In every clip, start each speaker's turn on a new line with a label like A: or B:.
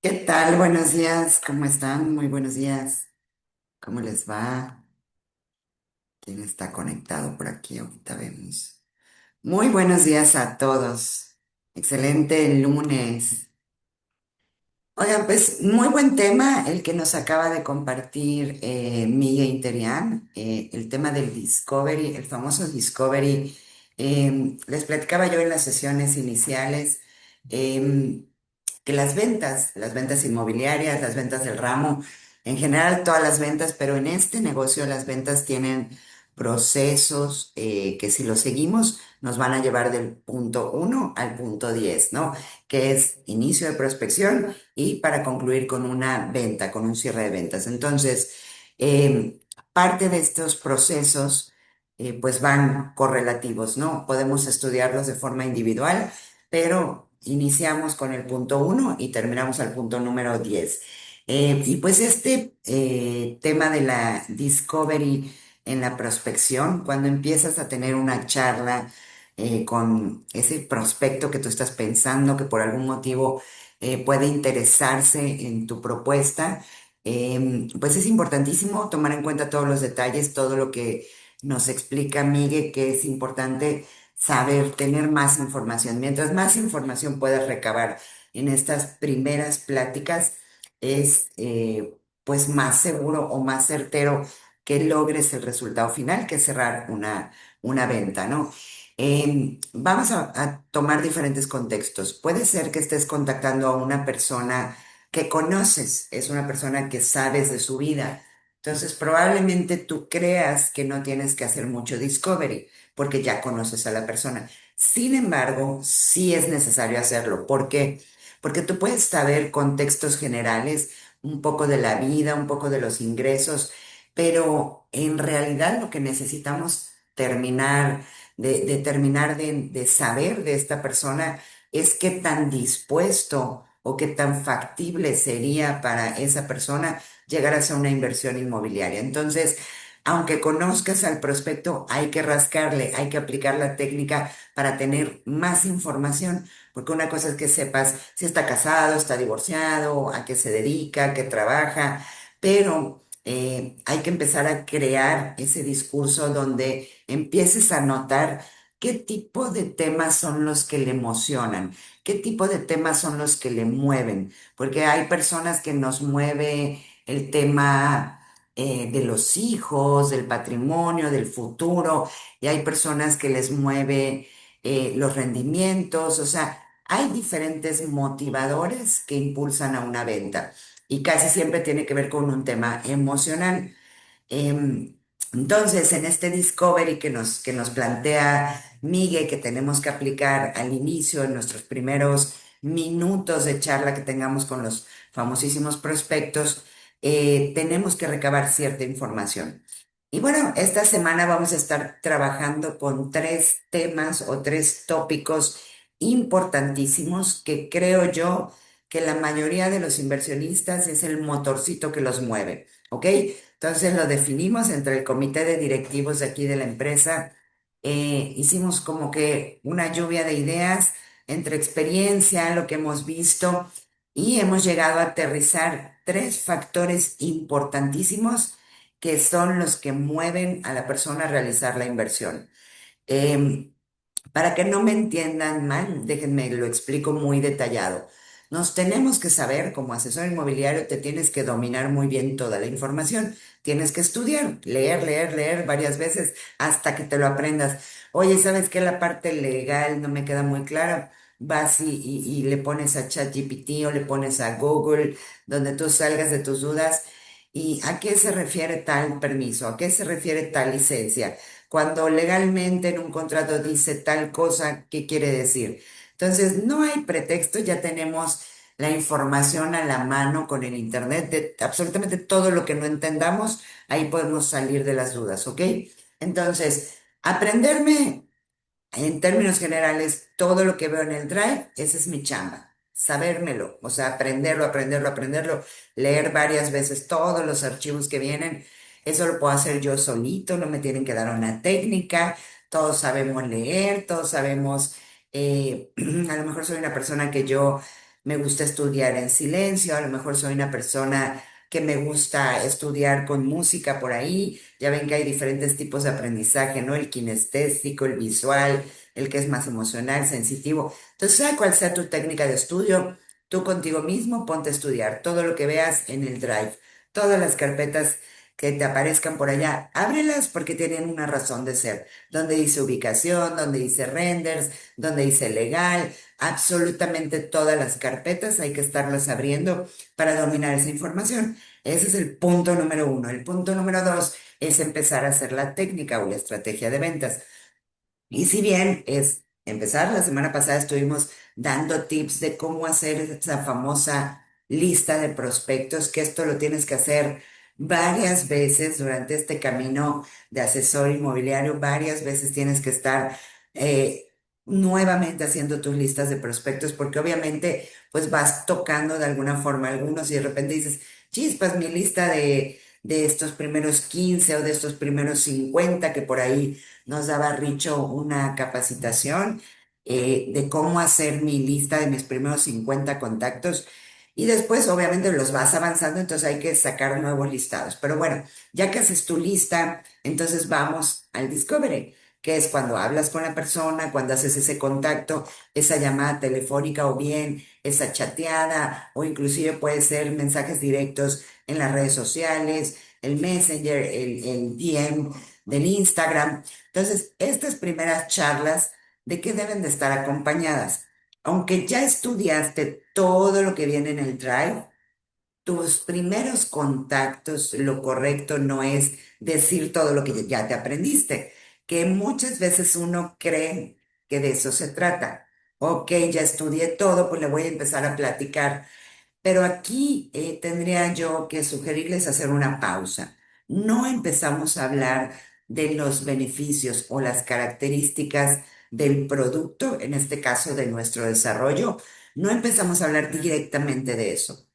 A: ¿Qué tal? Buenos días, ¿cómo están? Muy buenos días. ¿Cómo les va? ¿Quién está conectado por aquí? Ahorita vemos. Muy buenos días a todos. Excelente lunes. Oigan, pues muy buen tema el que nos acaba de compartir Miguel Interian, el tema del Discovery, el famoso Discovery. Les platicaba yo en las sesiones iniciales. em, que las ventas inmobiliarias, las ventas del ramo, en general todas las ventas, pero en este negocio las ventas tienen procesos que si los seguimos nos van a llevar del punto uno al punto 10, ¿no? Que es inicio de prospección y para concluir con una venta, con un cierre de ventas. Entonces, parte de estos procesos pues van correlativos, ¿no? Podemos estudiarlos de forma individual, pero iniciamos con el punto uno y terminamos al punto número 10. Y pues este tema de la discovery en la prospección, cuando empiezas a tener una charla con ese prospecto que tú estás pensando que por algún motivo puede interesarse en tu propuesta, pues es importantísimo tomar en cuenta todos los detalles, todo lo que nos explica Miguel, que es importante saber, tener más información. Mientras más información puedas recabar en estas primeras pláticas, es pues más seguro o más certero que logres el resultado final, que es cerrar una venta, ¿no? Vamos a tomar diferentes contextos. Puede ser que estés contactando a una persona que conoces, es una persona que sabes de su vida. Entonces, probablemente tú creas que no tienes que hacer mucho discovery porque ya conoces a la persona. Sin embargo, sí es necesario hacerlo. ¿Por qué? Porque tú puedes saber contextos generales, un poco de la vida, un poco de los ingresos, pero en realidad lo que necesitamos terminar de saber de esta persona es qué tan dispuesto o qué tan factible sería para esa persona llegar a hacer una inversión inmobiliaria. Entonces, aunque conozcas al prospecto, hay que rascarle, hay que aplicar la técnica para tener más información, porque una cosa es que sepas si está casado, está divorciado, a qué se dedica, a qué trabaja, pero hay que empezar a crear ese discurso donde empieces a notar qué tipo de temas son los que le emocionan, qué tipo de temas son los que le mueven, porque hay personas que nos mueve el tema de los hijos, del patrimonio, del futuro, y hay personas que les mueve los rendimientos, o sea, hay diferentes motivadores que impulsan a una venta y casi siempre tiene que ver con un tema emocional. Em, entonces, en este discovery que nos plantea Miguel, que tenemos que aplicar al inicio, en nuestros primeros minutos de charla que tengamos con los famosísimos prospectos, tenemos que recabar cierta información. Y bueno, esta semana vamos a estar trabajando con tres temas o tres tópicos importantísimos que creo yo que la mayoría de los inversionistas es el motorcito que los mueve, ¿ok? Entonces lo definimos entre el comité de directivos de aquí de la empresa. Hicimos como que una lluvia de ideas entre experiencia, lo que hemos visto, y hemos llegado a aterrizar tres factores importantísimos que son los que mueven a la persona a realizar la inversión. Em, para que no me entiendan mal, déjenme lo explico muy detallado. Nos tenemos que saber, como asesor inmobiliario, te tienes que dominar muy bien toda la información. Tienes que estudiar, leer, leer, leer varias veces hasta que te lo aprendas. Oye, ¿sabes qué? La parte legal no me queda muy clara. Vas y le pones a ChatGPT o le pones a Google, donde tú salgas de tus dudas. ¿Y a qué se refiere tal permiso? ¿A qué se refiere tal licencia? Cuando legalmente en un contrato dice tal cosa, ¿qué quiere decir? Entonces, no hay pretexto, ya tenemos la información a la mano con el Internet de absolutamente todo lo que no entendamos, ahí podemos salir de las dudas, ¿ok? Entonces, aprenderme en términos generales todo lo que veo en el Drive, esa es mi chamba. Sabérmelo, o sea, aprenderlo, aprenderlo, aprenderlo, leer varias veces todos los archivos que vienen. Eso lo puedo hacer yo solito, no me tienen que dar una técnica. Todos sabemos leer, todos sabemos, a lo mejor soy una persona que yo me gusta estudiar en silencio, a lo mejor soy una persona que me gusta estudiar con música por ahí. Ya ven que hay diferentes tipos de aprendizaje, ¿no? El kinestésico, el visual, el que es más emocional, sensitivo. Entonces, sea cual sea tu técnica de estudio, tú contigo mismo ponte a estudiar todo lo que veas en el Drive, todas las carpetas que te aparezcan por allá, ábrelas porque tienen una razón de ser, donde dice ubicación, donde dice renders, donde dice legal, absolutamente todas las carpetas hay que estarlas abriendo para dominar esa información. Ese es el punto número uno. El punto número dos es empezar a hacer la técnica o la estrategia de ventas. Y si bien es empezar, la semana pasada estuvimos dando tips de cómo hacer esa famosa lista de prospectos, que esto lo tienes que hacer varias veces durante este camino de asesor inmobiliario, varias veces tienes que estar eh, nuevamente haciendo tus listas de prospectos, porque obviamente pues vas tocando de alguna forma algunos y de repente dices, chispas, mi lista de estos primeros 15 o de estos primeros 50 que por ahí nos daba Richo una capacitación de cómo hacer mi lista de mis primeros 50 contactos y después obviamente los vas avanzando, entonces hay que sacar nuevos listados. Pero bueno, ya que haces tu lista, entonces vamos al Discovery, que es cuando hablas con la persona, cuando haces ese contacto, esa llamada telefónica o bien esa chateada o inclusive puede ser mensajes directos en las redes sociales, el Messenger, el DM del Instagram. Entonces, estas primeras charlas, ¿de qué deben de estar acompañadas? Aunque ya estudiaste todo lo que viene en el Drive, tus primeros contactos, lo correcto no es decir todo lo que ya te aprendiste, que muchas veces uno cree que de eso se trata. Ok, ya estudié todo, pues le voy a empezar a platicar, pero aquí tendría yo que sugerirles hacer una pausa. No empezamos a hablar de los beneficios o las características del producto, en este caso de nuestro desarrollo. No empezamos a hablar directamente de eso.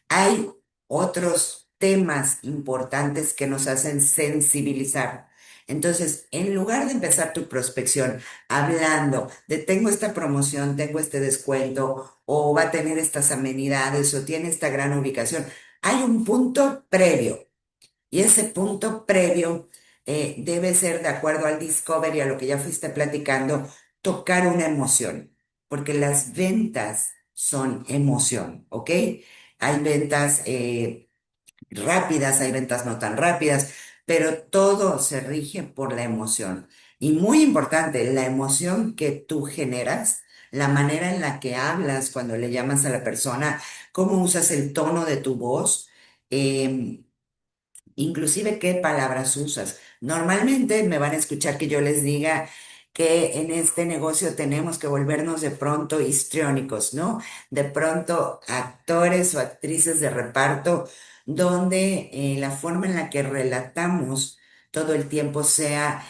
A: Hay otros temas importantes que nos hacen sensibilizar. Entonces, en lugar de empezar tu prospección hablando de tengo esta promoción, tengo este descuento, o va a tener estas amenidades, o tiene esta gran ubicación, hay un punto previo. Y ese punto previo debe ser, de acuerdo al Discovery, a lo que ya fuiste platicando, tocar una emoción, porque las ventas son emoción, ¿ok? Hay ventas rápidas, hay ventas no tan rápidas, pero todo se rige por la emoción. Y muy importante, la emoción que tú generas, la manera en la que hablas cuando le llamas a la persona, cómo usas el tono de tu voz. em, Inclusive qué palabras usas. Normalmente me van a escuchar que yo les diga que en este negocio tenemos que volvernos de pronto histriónicos, ¿no? De pronto actores o actrices de reparto donde la forma en la que relatamos todo el tiempo sea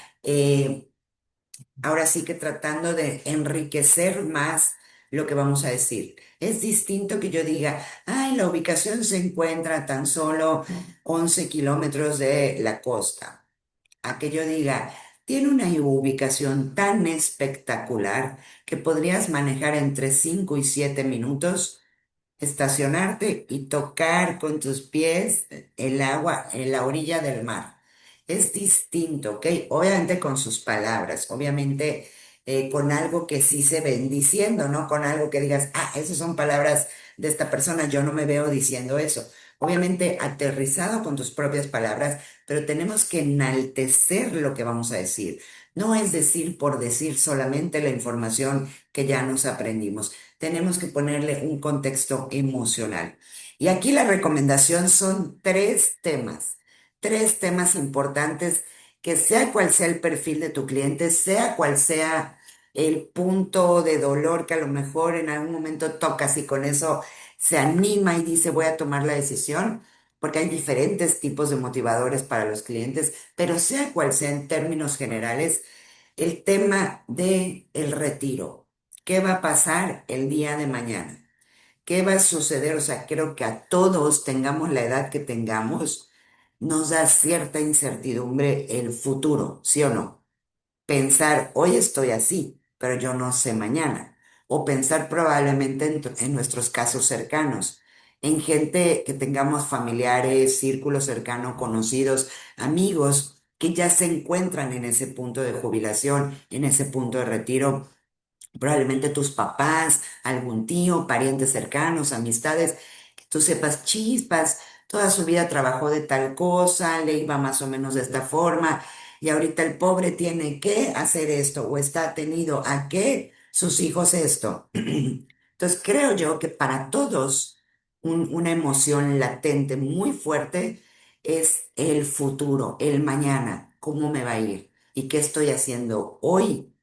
A: ahora sí que tratando de enriquecer más lo que vamos a decir. Es distinto que yo diga, ay, la ubicación se encuentra a tan solo 11 kilómetros de la costa. A que yo diga, tiene una ubicación tan espectacular que podrías manejar entre 5 y 7 minutos, estacionarte y tocar con tus pies el agua en la orilla del mar. Es distinto, ¿ok? Obviamente con sus palabras, obviamente con algo que sí se ven diciendo, no con algo que digas, ah, esas son palabras de esta persona, yo no me veo diciendo eso. Obviamente aterrizado con tus propias palabras, pero tenemos que enaltecer lo que vamos a decir. No es decir por decir solamente la información que ya nos aprendimos, tenemos que ponerle un contexto emocional. Y aquí la recomendación son tres temas importantes que sea cual sea el perfil de tu cliente, sea cual sea el punto de dolor que a lo mejor en algún momento tocas y con eso se anima y dice voy a tomar la decisión, porque hay diferentes tipos de motivadores para los clientes, pero sea cual sea en términos generales, el tema de el retiro. ¿Qué va a pasar el día de mañana? ¿Qué va a suceder? O sea, creo que a todos, tengamos la edad que tengamos, nos da cierta incertidumbre el futuro, ¿sí o no? Pensar, hoy estoy así, pero yo no sé mañana. o pensar probablemente en nuestros casos cercanos, en gente que tengamos familiares, círculo cercano, conocidos, amigos que ya se encuentran en ese punto de jubilación, en ese punto de retiro, probablemente tus papás, algún tío, parientes cercanos, amistades, que tú sepas chispas, toda su vida trabajó de tal cosa, le iba más o menos de esta forma, y ahorita el pobre tiene que hacer esto o está tenido a que sus hijos esto. Entonces creo yo que para todos una emoción latente muy fuerte es el futuro, el mañana, cómo me va a ir y qué estoy haciendo hoy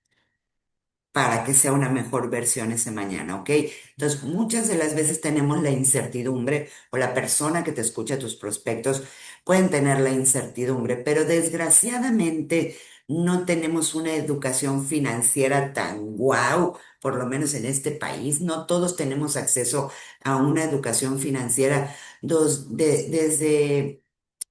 A: para que sea una mejor versión ese mañana, ¿ok? Entonces, muchas de las veces tenemos la incertidumbre o la persona que te escucha, tus prospectos, pueden tener la incertidumbre, pero desgraciadamente no tenemos una educación financiera tan guau, por lo menos en este país. No todos tenemos acceso a una educación financiera desde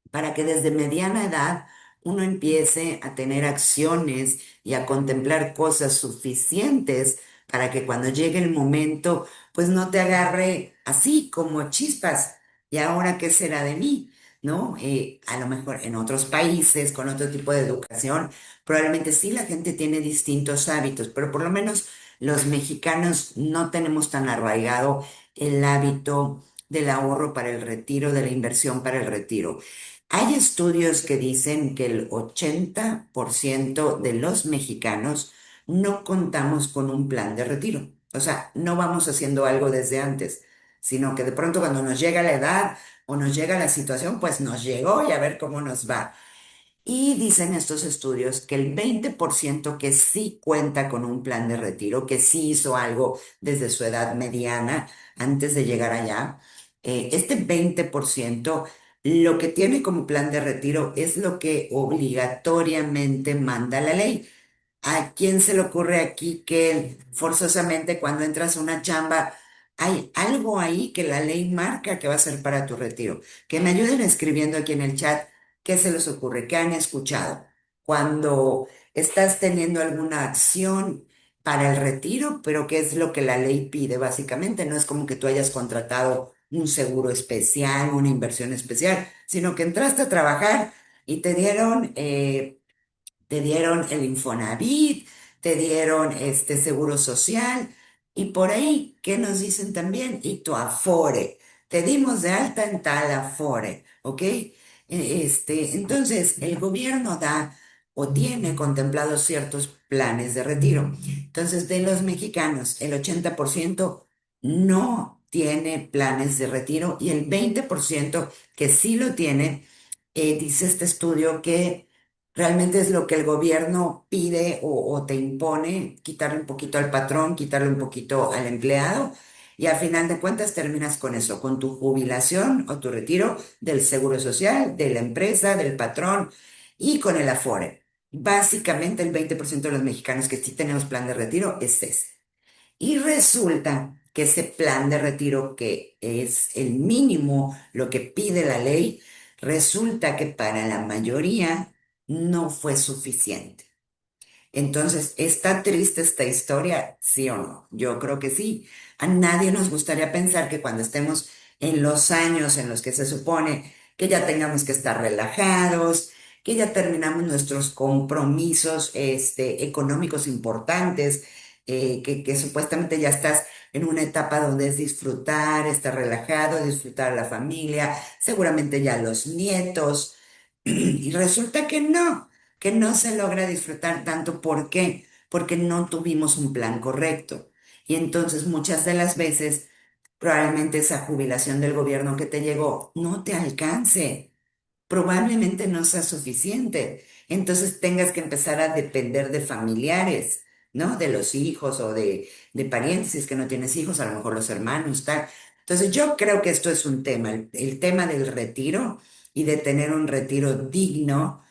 A: para que desde mediana edad uno empiece a tener acciones y a contemplar cosas suficientes para que cuando llegue el momento, pues no te agarre así como chispas. ¿Y ahora qué será de mí? ¿No? A lo mejor en otros países, con otro tipo de educación, probablemente sí la gente tiene distintos hábitos, pero por lo menos los mexicanos no tenemos tan arraigado el hábito del ahorro para el retiro, de la inversión para el retiro. Hay estudios que dicen que el 80% de los mexicanos no contamos con un plan de retiro. O sea, no vamos haciendo algo desde antes, sino que de pronto cuando nos llega la edad o nos llega la situación, pues nos llegó y a ver cómo nos va. Y dicen estos estudios que el 20% que sí cuenta con un plan de retiro, que sí hizo algo desde su edad mediana antes de llegar allá, este 20% lo que tiene como plan de retiro es lo que obligatoriamente manda la ley. ¿A quién se le ocurre aquí que forzosamente cuando entras a una chamba hay algo ahí que la ley marca que va a ser para tu retiro? Que me ayuden escribiendo aquí en el chat qué se les ocurre, qué han escuchado. Cuando estás teniendo alguna acción para el retiro, pero qué es lo que la ley pide básicamente. No es como que tú hayas contratado un seguro especial, una inversión especial, sino que entraste a trabajar y te dieron el Infonavit, te dieron este seguro social y por ahí, ¿qué nos dicen también? Y tu Afore. Te dimos de alta en tal Afore, ¿ok? Entonces, el gobierno da o tiene contemplados ciertos planes de retiro. Entonces, de los mexicanos, el 80% no tiene planes de retiro y el 20% que sí lo tiene, dice este estudio que realmente es lo que el gobierno pide o te impone, quitarle un poquito al patrón, quitarle un poquito al empleado, y al final de cuentas terminas con eso, con tu jubilación o tu retiro del seguro social, de la empresa, del patrón y con el Afore. Básicamente el 20% de los mexicanos que sí tenemos plan de retiro es ese. Y resulta que ese plan de retiro, que es el mínimo, lo que pide la ley, resulta que para la mayoría no fue suficiente. Entonces, ¿está triste esta historia? ¿Sí o no? Yo creo que sí. A nadie nos gustaría pensar que cuando estemos en los años en los que se supone que ya tengamos que estar relajados, que ya terminamos nuestros compromisos, económicos importantes, que supuestamente ya estás en una etapa donde es disfrutar, estar relajado, disfrutar a la familia, seguramente ya los nietos, y resulta que no se logra disfrutar tanto. ¿Por qué? Porque no tuvimos un plan correcto. Y entonces muchas de las veces probablemente esa jubilación del gobierno que te llegó no te alcance, probablemente no sea suficiente. Entonces tengas que empezar a depender de familiares, ¿no? De los hijos o de parientes, si es que no tienes hijos, a lo mejor los hermanos, tal. Entonces yo creo que esto es un tema, el tema del retiro y de tener un retiro digno.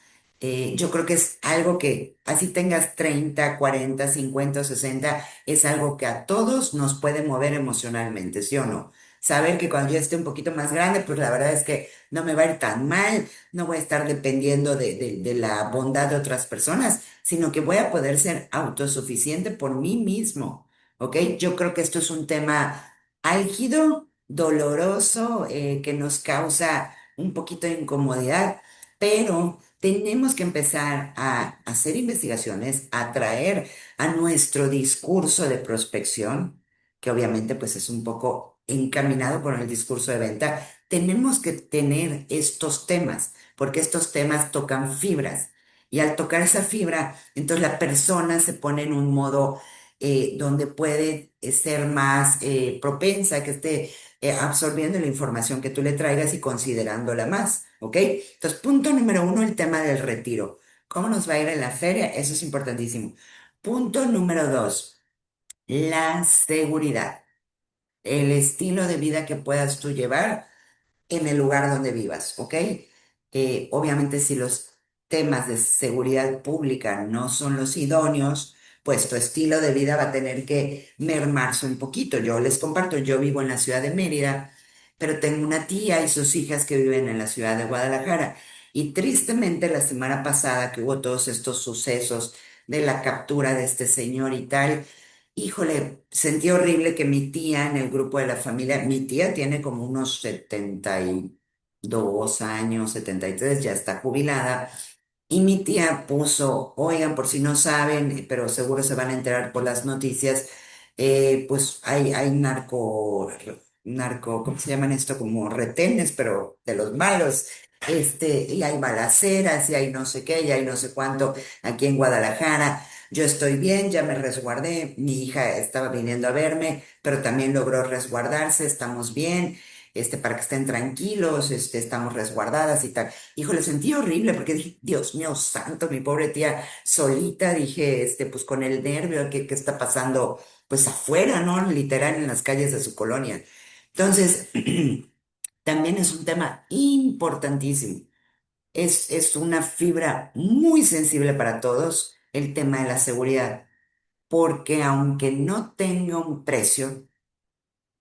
A: Yo creo que es algo que, así tengas 30, 40, 50 o 60, es algo que a todos nos puede mover emocionalmente, ¿sí o no? Saber que cuando yo esté un poquito más grande, pues la verdad es que no me va a ir tan mal, no voy a estar dependiendo de la bondad de otras personas, sino que voy a poder ser autosuficiente por mí mismo, ¿ok? Yo creo que esto es un tema álgido, doloroso, que nos causa un poquito de incomodidad, pero tenemos que empezar a hacer investigaciones, a traer a nuestro discurso de prospección, que obviamente pues es un poco encaminado con el discurso de venta. Tenemos que tener estos temas, porque estos temas tocan fibras. Y al tocar esa fibra, entonces la persona se pone en un modo donde puede ser más propensa a que esté absorbiendo la información que tú le traigas y considerándola más, ¿ok? Entonces, punto número uno, el tema del retiro. ¿Cómo nos va a ir en la feria? Eso es importantísimo. Punto número dos, la seguridad, el estilo de vida que puedas tú llevar en el lugar donde vivas, ¿ok? Obviamente si los temas de seguridad pública no son los idóneos, pues tu estilo de vida va a tener que mermarse un poquito. Yo les comparto, yo vivo en la ciudad de Mérida, pero tengo una tía y sus hijas que viven en la ciudad de Guadalajara. Y tristemente la semana pasada que hubo todos estos sucesos de la captura de este señor y tal, híjole, sentí horrible que mi tía en el grupo de la familia, mi tía tiene como unos 72 años, 73, ya está jubilada, y mi tía puso, oigan, por si no saben, pero seguro se van a enterar por las noticias, pues hay ¿cómo se llaman esto? Como retenes, pero de los malos. Y hay balaceras, y hay no sé qué, y hay no sé cuánto aquí en Guadalajara. Yo estoy bien, ya me resguardé, mi hija estaba viniendo a verme, pero también logró resguardarse, estamos bien, para que estén tranquilos, estamos resguardadas y tal. Híjole, sentí horrible porque dije, Dios mío santo, mi pobre tía solita, dije, pues con el nervio, ¿qué está pasando? Pues afuera, ¿no? Literal, en las calles de su colonia. Entonces, también es un tema importantísimo. Es una fibra muy sensible para todos el tema de la seguridad, porque aunque no tenga un precio,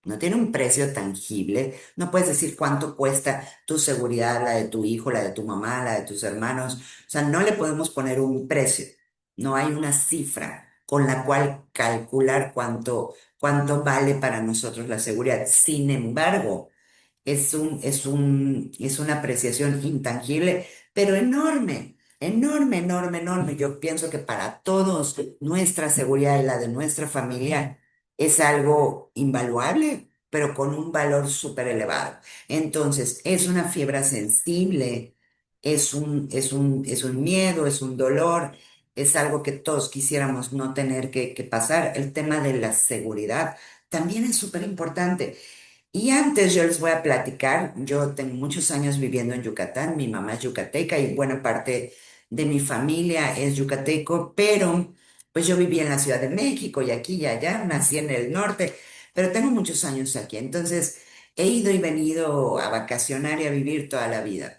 A: no tiene un precio tangible. No puedes decir cuánto cuesta tu seguridad, la de tu hijo, la de tu mamá, la de tus hermanos. O sea, no le podemos poner un precio. No hay una cifra con la cual calcular cuánto vale para nosotros la seguridad. Sin embargo, es una apreciación intangible, pero enorme, enorme, enorme, enorme. Yo pienso que para todos nuestra seguridad y la de nuestra familia es algo invaluable, pero con un valor súper elevado. Entonces, es una fibra sensible, es un miedo, es un dolor, es algo que todos quisiéramos no tener que pasar. El tema de la seguridad también es súper importante. Y antes yo les voy a platicar, yo tengo muchos años viviendo en Yucatán, mi mamá es yucateca y buena parte de mi familia es yucateco, pero pues yo viví en la Ciudad de México y aquí y allá, nací en el norte, pero tengo muchos años aquí, entonces he ido y venido a vacacionar y a vivir toda la vida.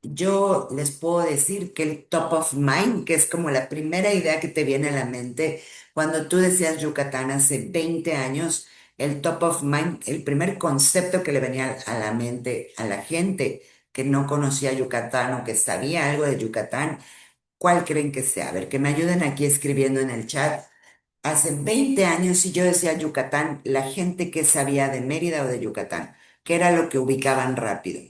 A: Yo les puedo decir que el top of mind, que es como la primera idea que te viene a la mente, cuando tú decías Yucatán hace 20 años, el top of mind, el primer concepto que le venía a la mente a la gente que no conocía Yucatán o que sabía algo de Yucatán, ¿cuál creen que sea? A ver, que me ayuden aquí escribiendo en el chat. Hace 20 años, si yo decía Yucatán, la gente que sabía de Mérida o de Yucatán, ¿qué era lo que ubicaban rápido?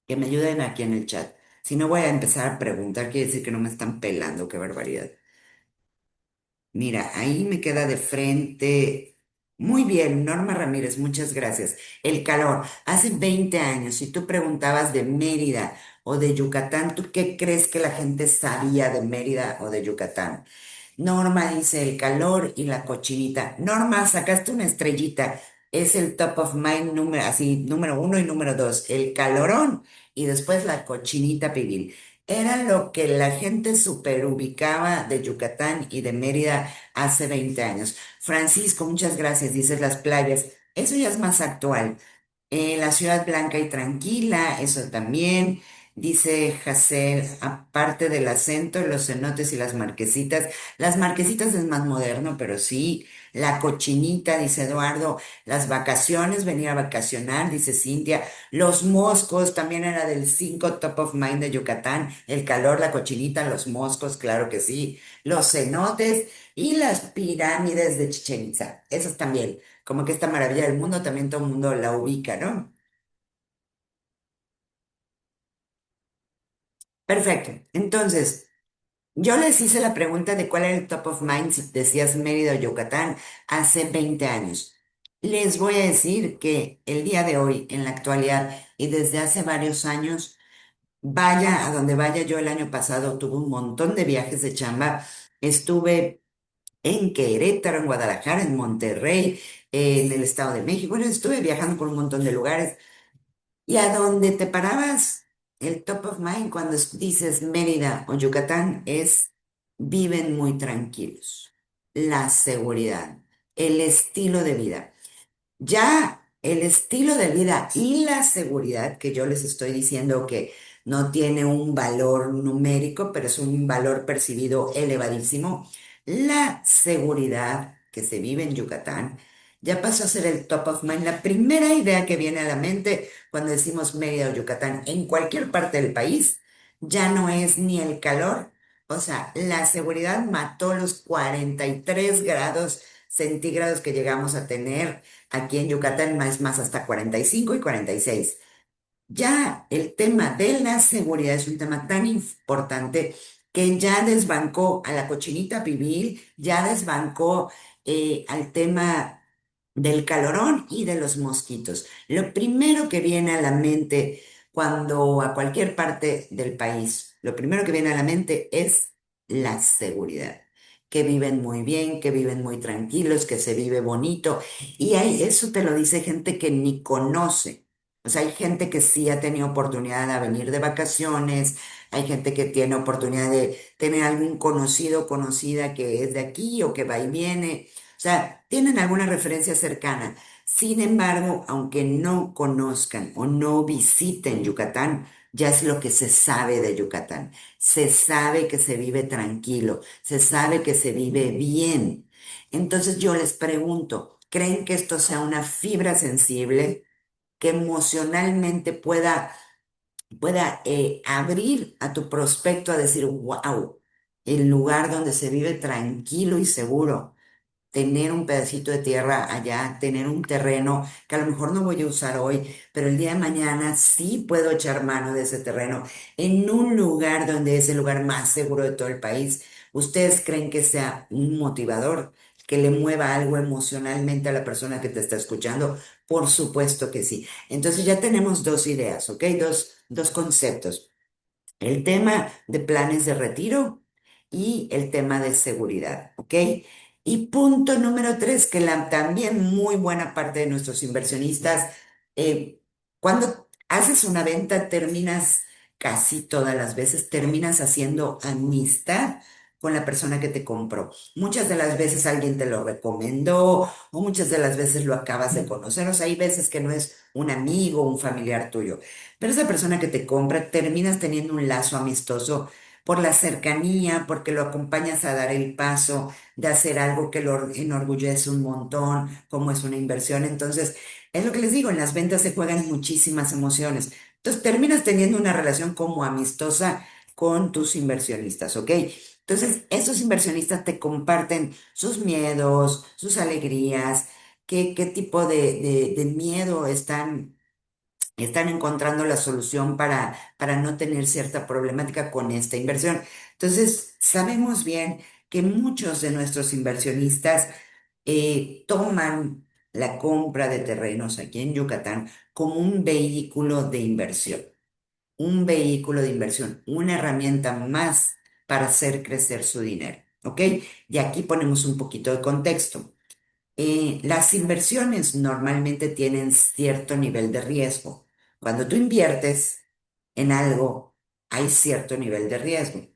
A: Que me ayuden aquí en el chat. Si no voy a empezar a preguntar, quiere decir que no me están pelando, qué barbaridad. Mira, ahí me queda de frente. Muy bien, Norma Ramírez, muchas gracias. El calor. Hace 20 años, si tú preguntabas de Mérida o de Yucatán, ¿tú qué crees que la gente sabía de Mérida o de Yucatán? Norma dice el calor y la cochinita. Norma, sacaste una estrellita. Es el top of mind número, así, número uno y número dos. El calorón y después la cochinita pibil. Era lo que la gente super ubicaba de Yucatán y de Mérida hace 20 años. Francisco, muchas gracias. Dices las playas. Eso ya es más actual. La ciudad blanca y tranquila, eso también. Dice Hassel, aparte del acento, los cenotes y las marquesitas es más moderno, pero sí, la cochinita, dice Eduardo, las vacaciones, venir a vacacionar, dice Cintia, los moscos, también era del 5 Top of Mind de Yucatán, el calor, la cochinita, los moscos, claro que sí, los cenotes y las pirámides de Chichén Itzá, esas también, como que esta maravilla del mundo, también todo el mundo la ubica, ¿no? Perfecto, entonces... Yo les hice la pregunta de cuál era el top of mind, si decías Mérida o Yucatán, hace 20 años. Les voy a decir que el día de hoy, en la actualidad y desde hace varios años, vaya a donde vaya, yo el año pasado tuve un montón de viajes de chamba. Estuve en Querétaro, en Guadalajara, en Monterrey, en el Estado de México. Bueno, estuve viajando por un montón de lugares. Y a donde te parabas, el top of mind cuando dices Mérida o Yucatán es viven muy tranquilos. La seguridad, el estilo de vida. Ya el estilo de vida y la seguridad, que yo les estoy diciendo que no tiene un valor numérico, pero es un valor percibido elevadísimo, la seguridad que se vive en Yucatán ya pasó a ser el top of mind. La primera idea que viene a la mente cuando decimos Mérida o Yucatán en cualquier parte del país ya no es ni el calor. O sea, la seguridad mató los 43 grados centígrados que llegamos a tener aquí en Yucatán, más hasta 45 y 46. Ya el tema de la seguridad es un tema tan importante que ya desbancó a la cochinita pibil, ya desbancó al tema del calorón y de los mosquitos. Lo primero que viene a la mente cuando a cualquier parte del país, lo primero que viene a la mente es la seguridad. Que viven muy bien, que viven muy tranquilos, que se vive bonito. Y eso te lo dice gente que ni conoce. O sea, hay gente que sí ha tenido oportunidad de venir de vacaciones, hay gente que tiene oportunidad de tener algún conocido o conocida que es de aquí o que va y viene. O sea, tienen alguna referencia cercana. Sin embargo, aunque no conozcan o no visiten Yucatán, ya es lo que se sabe de Yucatán. Se sabe que se vive tranquilo, se sabe que se vive bien. Entonces yo les pregunto, ¿creen que esto sea una fibra sensible que emocionalmente pueda abrir a tu prospecto a decir, wow, el lugar donde se vive tranquilo y seguro? Tener un pedacito de tierra allá, tener un terreno que a lo mejor no voy a usar hoy, pero el día de mañana sí puedo echar mano de ese terreno en un lugar donde es el lugar más seguro de todo el país. ¿Ustedes creen que sea un motivador, que le mueva algo emocionalmente a la persona que te está escuchando? Por supuesto que sí. Entonces ya tenemos dos ideas, ¿ok? Dos conceptos. El tema de planes de retiro y el tema de seguridad, ¿ok? Y punto número tres, que también muy buena parte de nuestros inversionistas, cuando haces una venta, terminas, casi todas las veces, terminas haciendo amistad con la persona que te compró. Muchas de las veces alguien te lo recomendó o muchas de las veces lo acabas de conocer. O sea, hay veces que no es un amigo o un familiar tuyo. Pero esa persona que te compra, terminas teniendo un lazo amistoso por la cercanía, porque lo acompañas a dar el paso de hacer algo que lo enorgullece un montón, como es una inversión. Entonces, es lo que les digo, en las ventas se juegan muchísimas emociones. Entonces, terminas teniendo una relación como amistosa con tus inversionistas, ¿ok? Entonces, esos inversionistas te comparten sus miedos, sus alegrías, qué tipo de miedo están encontrando la solución para no tener cierta problemática con esta inversión. Entonces, sabemos bien que muchos de nuestros inversionistas toman la compra de terrenos aquí en Yucatán como un vehículo de inversión, una herramienta más para hacer crecer su dinero. ¿Ok? Y aquí ponemos un poquito de contexto. Las inversiones normalmente tienen cierto nivel de riesgo. Cuando tú inviertes en algo, hay cierto nivel de riesgo.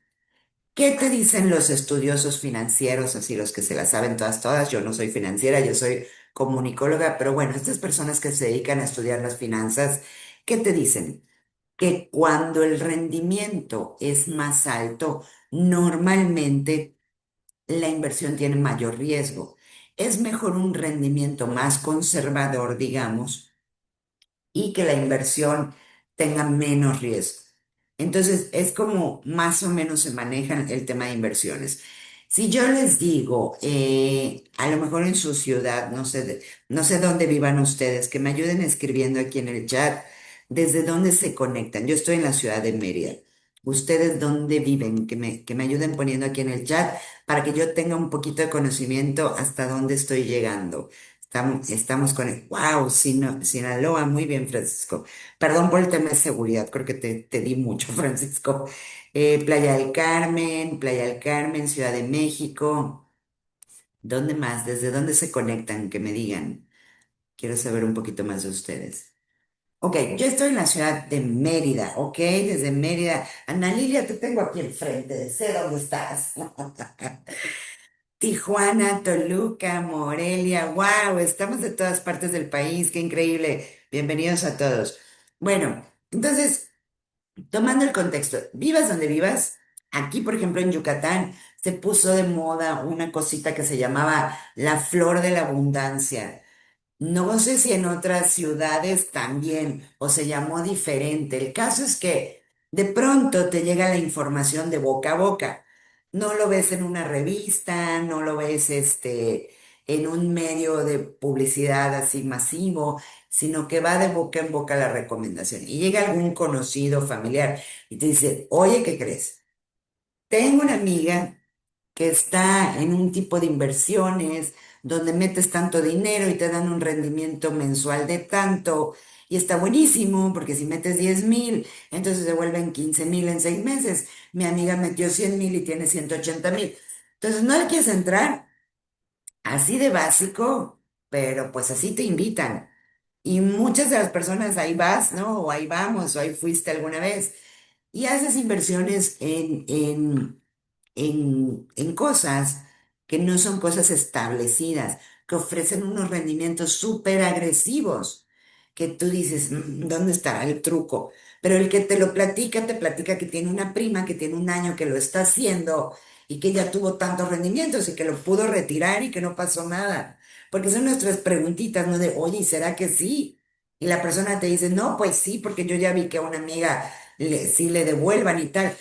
A: ¿Qué te dicen los estudiosos financieros, así los que se las saben todas? Yo no soy financiera, yo soy comunicóloga, pero bueno, estas personas que se dedican a estudiar las finanzas, ¿qué te dicen? que cuando el rendimiento es más alto, normalmente la inversión tiene mayor riesgo. Es mejor un rendimiento más conservador, digamos, y que la inversión tenga menos riesgo. Entonces, es como más o menos se maneja el tema de inversiones. Si yo les digo, a lo mejor en su ciudad, no sé, no sé dónde vivan ustedes, que me ayuden escribiendo aquí en el chat, desde dónde se conectan. Yo estoy en la ciudad de Mérida. ¿Ustedes dónde viven? Que me ayuden poniendo aquí en el chat para que yo tenga un poquito de conocimiento hasta dónde estoy llegando. Estamos con el, wow, Sinaloa, muy bien, Francisco. Perdón por el tema de seguridad, creo que te di mucho, Francisco. Playa del Carmen, Ciudad de México. ¿Dónde más? ¿Desde dónde se conectan? Que me digan. Quiero saber un poquito más de ustedes. Ok, yo estoy en la ciudad de Mérida, ok, desde Mérida. Ana Lilia, te tengo aquí enfrente, sé dónde estás. Tijuana, Toluca, Morelia, wow, estamos de todas partes del país, qué increíble. Bienvenidos a todos. Bueno, entonces, tomando el contexto, vivas donde vivas, aquí, por ejemplo, en Yucatán, se puso de moda una cosita que se llamaba la flor de la abundancia. No sé si en otras ciudades también o se llamó diferente. El caso es que de pronto te llega la información de boca a boca. No lo ves en una revista, no lo ves en un medio de publicidad así masivo, sino que va de boca en boca la recomendación. Y llega algún conocido, familiar, y te dice, oye, ¿qué crees? Tengo una amiga que está en un tipo de inversiones donde metes tanto dinero y te dan un rendimiento mensual de tanto, y está buenísimo porque si metes 10,000, entonces se vuelven 15,000 en 6 meses. Mi amiga metió 100,000 y tiene 180,000. Entonces no le quieres entrar así de básico, pero pues así te invitan. Y muchas de las personas ahí vas, ¿no? O ahí vamos, o ahí fuiste alguna vez y haces inversiones en cosas que no son cosas establecidas, que ofrecen unos rendimientos súper agresivos, que tú dices, ¿dónde estará el truco? Pero el que te lo platica, te platica que tiene una prima que tiene un año que lo está haciendo y que ya tuvo tantos rendimientos y que lo pudo retirar y que no pasó nada. Porque son nuestras preguntitas, ¿no? De, oye, ¿será que sí? Y la persona te dice, no, pues sí, porque yo ya vi que a una amiga sí le devuelvan y tal.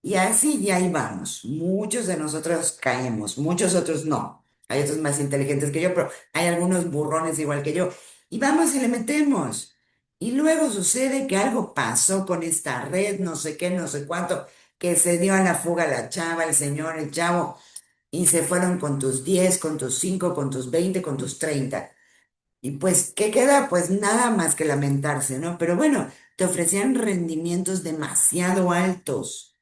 A: Y así ya ahí vamos. Muchos de nosotros caemos, muchos otros no. Hay otros más inteligentes que yo, pero hay algunos burrones igual que yo. Y vamos y le metemos. Y luego sucede que algo pasó con esta red, no sé qué, no sé cuánto, que se dio a la fuga la chava, el señor, el chavo, y se fueron con tus 10, con tus 5, con tus 20, con tus 30. Y pues, ¿qué queda? Pues nada más que lamentarse, ¿no? Pero bueno, te ofrecían rendimientos demasiado altos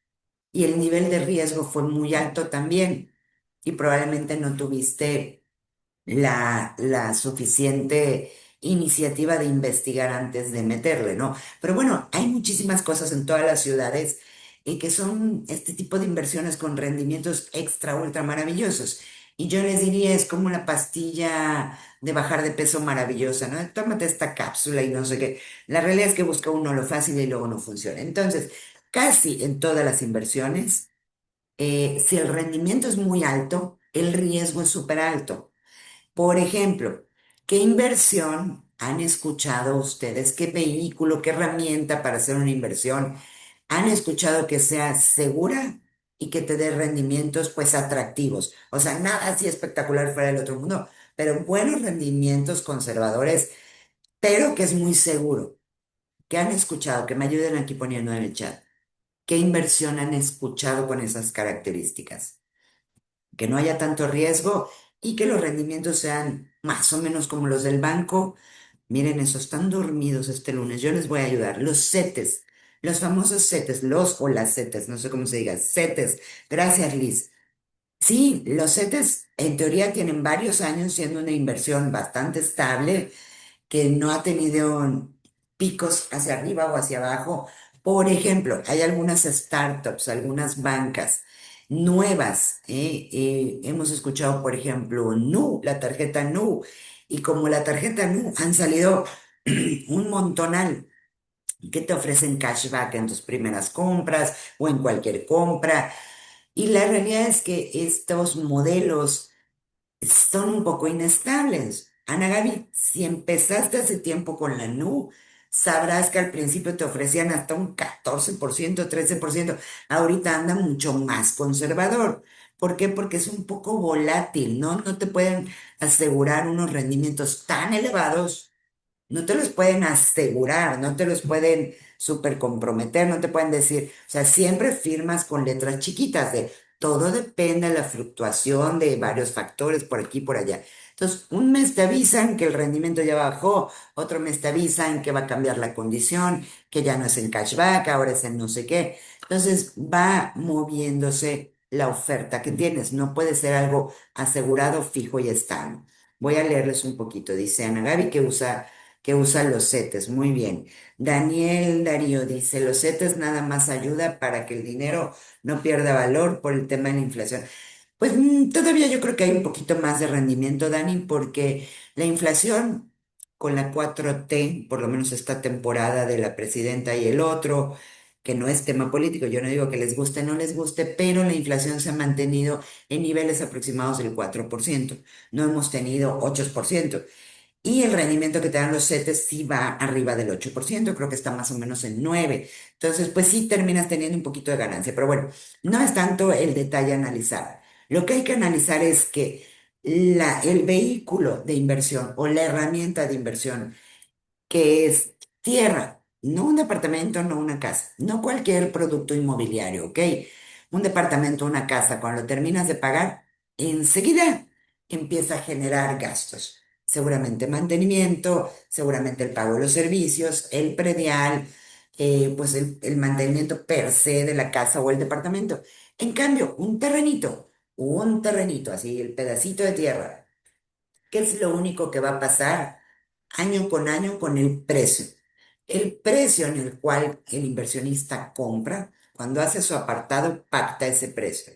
A: y el nivel de riesgo fue muy alto también y probablemente no tuviste la suficiente iniciativa de investigar antes de meterle, ¿no? Pero bueno, hay muchísimas cosas en todas las ciudades que son este tipo de inversiones con rendimientos extra, ultra maravillosos. Y yo les diría, es como una pastilla de bajar de peso maravillosa, ¿no? Tómate esta cápsula y no sé qué. La realidad es que busca uno lo fácil y luego no funciona. Entonces, casi en todas las inversiones, si el rendimiento es muy alto, el riesgo es súper alto. Por ejemplo, ¿qué inversión han escuchado ustedes? ¿Qué vehículo, qué herramienta para hacer una inversión han escuchado que sea segura y que te dé rendimientos pues atractivos? O sea, nada así espectacular fuera del otro mundo, pero buenos rendimientos conservadores, pero que es muy seguro. ¿Qué han escuchado? Que me ayuden aquí poniendo en el chat. ¿Qué inversión han escuchado con esas características? Que no haya tanto riesgo y que los rendimientos sean más o menos como los del banco. Miren, esos están dormidos este lunes. Yo les voy a ayudar. Los CETES, los famosos CETES, los o las CETES, no sé cómo se diga, CETES. Gracias, Liz. Sí, los CETES en teoría tienen varios años siendo una inversión bastante estable que no ha tenido picos hacia arriba o hacia abajo. Por ejemplo, hay algunas startups, algunas bancas nuevas. Hemos escuchado, por ejemplo, Nu, la tarjeta Nu. Y como la tarjeta Nu han salido un montonal que te ofrecen cashback en tus primeras compras o en cualquier compra. Y la realidad es que estos modelos son un poco inestables. Ana Gaby, si empezaste hace tiempo con la NU, sabrás que al principio te ofrecían hasta un 14%, 13%. Ahorita anda mucho más conservador. ¿Por qué? Porque es un poco volátil, ¿no? No te pueden asegurar unos rendimientos tan elevados, no te los pueden asegurar, no te los pueden súper comprometer, no te pueden decir, o sea, siempre firmas con letras chiquitas de todo depende de la fluctuación de varios factores por aquí y por allá. Entonces, un mes te avisan que el rendimiento ya bajó, otro mes te avisan que va a cambiar la condición, que ya no es en cashback, ahora es en no sé qué. Entonces, va moviéndose la oferta que tienes, no puede ser algo asegurado, fijo y estable. Voy a leerles un poquito. Dice Ana Gaby que usa los CETES. Muy bien. Daniel Darío dice, los CETES nada más ayuda para que el dinero no pierda valor por el tema de la inflación. Pues todavía yo creo que hay un poquito más de rendimiento, Dani, porque la inflación con la 4T, por lo menos esta temporada de la presidenta y el otro, que no es tema político, yo no digo que les guste o no les guste, pero la inflación se ha mantenido en niveles aproximados del 4%. No hemos tenido 8%. Y el rendimiento que te dan los CETES sí va arriba del 8%, creo que está más o menos en 9%. Entonces, pues sí terminas teniendo un poquito de ganancia, pero bueno, no es tanto el detalle a analizar. Lo que hay que analizar es que el vehículo de inversión o la herramienta de inversión que es tierra, no un departamento, no una casa, no cualquier producto inmobiliario, ¿ok? Un departamento, una casa, cuando lo terminas de pagar, enseguida empieza a generar gastos. Seguramente mantenimiento, seguramente el pago de los servicios, el predial, pues el mantenimiento per se de la casa o el departamento. En cambio, un terrenito, así, el pedacito de tierra, ¿qué es lo único que va a pasar año con año con el precio? El precio en el cual el inversionista compra, cuando hace su apartado, pacta ese precio.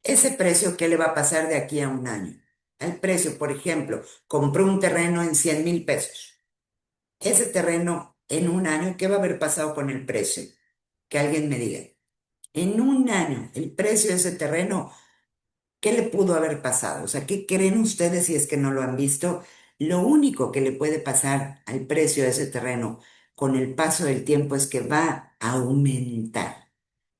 A: Ese precio, ¿qué le va a pasar de aquí a un año? El precio, por ejemplo, compró un terreno en 100,000 pesos. Ese terreno en un año, ¿qué va a haber pasado con el precio? Que alguien me diga. En un año, el precio de ese terreno, ¿qué le pudo haber pasado? O sea, ¿qué creen ustedes si es que no lo han visto? Lo único que le puede pasar al precio de ese terreno con el paso del tiempo es que va a aumentar.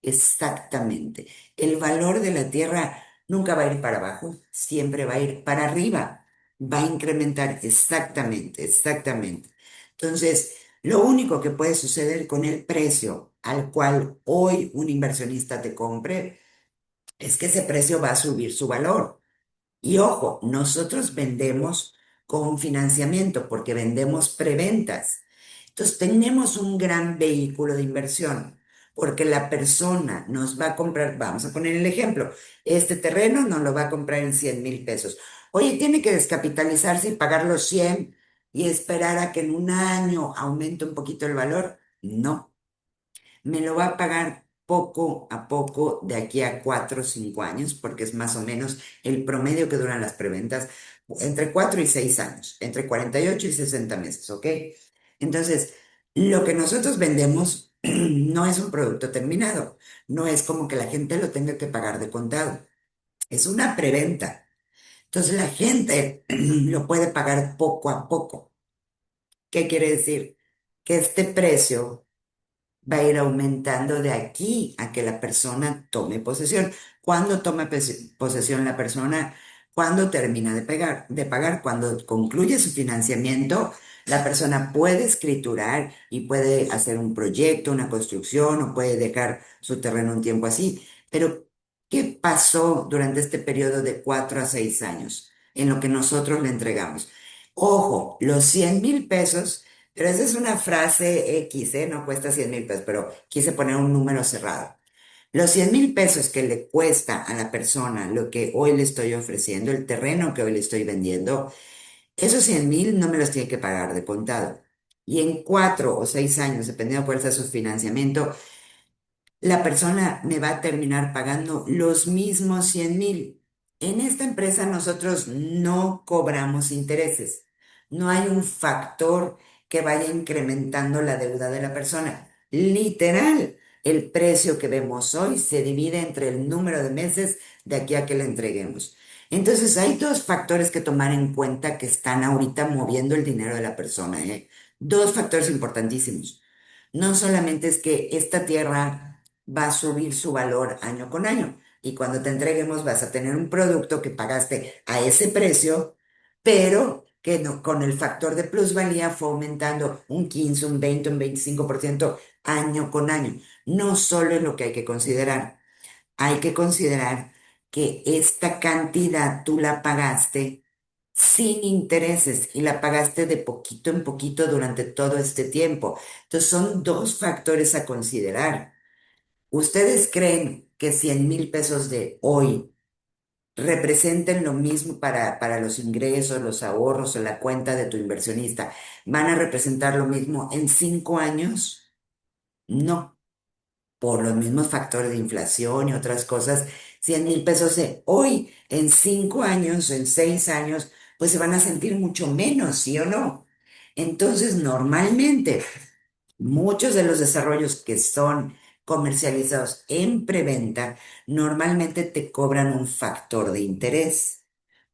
A: Exactamente. El valor de la tierra nunca va a ir para abajo, siempre va a ir para arriba. Va a incrementar exactamente, exactamente. Entonces, lo único que puede suceder con el precio al cual hoy un inversionista te compre es que ese precio va a subir su valor. Y ojo, nosotros vendemos con financiamiento porque vendemos preventas. Entonces tenemos un gran vehículo de inversión porque la persona nos va a comprar, vamos a poner el ejemplo, este terreno nos lo va a comprar en 100,000 pesos. Oye, tiene que descapitalizarse y pagar los 100 y esperar a que en un año aumente un poquito el valor. No, me lo va a pagar poco a poco de aquí a 4 o 5 años, porque es más o menos el promedio que duran las preventas, entre 4 y 6 años, entre 48 y 60 meses, ¿ok? Entonces, lo que nosotros vendemos no es un producto terminado, no es como que la gente lo tenga que pagar de contado, es una preventa. Entonces, la gente lo puede pagar poco a poco. ¿Qué quiere decir? Que este precio va a ir aumentando de aquí a que la persona tome posesión. ¿Cuándo toma posesión la persona? Cuando termina de pagar, cuando concluye su financiamiento, la persona puede escriturar y puede hacer un proyecto, una construcción o puede dejar su terreno un tiempo así. Pero, ¿qué pasó durante este periodo de 4 a 6 años en lo que nosotros le entregamos? Ojo, los 100,000 pesos, pero esa es una frase X, ¿eh? No cuesta 100,000 pesos, pero quise poner un número cerrado. Los 100,000 pesos que le cuesta a la persona lo que hoy le estoy ofreciendo, el terreno que hoy le estoy vendiendo, esos 100,000 no me los tiene que pagar de contado. Y en 4 o 6 años, dependiendo de cuál sea su financiamiento, la persona me va a terminar pagando los mismos 100,000. En esta empresa nosotros no cobramos intereses. No hay un factor que vaya incrementando la deuda de la persona. Literal, el precio que vemos hoy se divide entre el número de meses de aquí a que le entreguemos. Entonces, hay dos factores que tomar en cuenta que están ahorita moviendo el dinero de la persona, ¿eh? Dos factores importantísimos. No solamente es que esta tierra va a subir su valor año con año y cuando te entreguemos vas a tener un producto que pagaste a ese precio, pero que con el factor de plusvalía fue aumentando un 15, un 20, un 25% año con año. No solo es lo que hay que considerar que esta cantidad tú la pagaste sin intereses y la pagaste de poquito en poquito durante todo este tiempo. Entonces son dos factores a considerar. ¿Ustedes creen que 100,000 pesos de hoy representen lo mismo para los ingresos, los ahorros o la cuenta de tu inversionista? ¿Van a representar lo mismo en 5 años? No, por los mismos factores de inflación y otras cosas. 100,000 pesos de hoy, en 5 años, en 6 años, pues se van a sentir mucho menos, ¿sí o no? Entonces, normalmente, muchos de los desarrollos que son comercializados en preventa normalmente te cobran un factor de interés,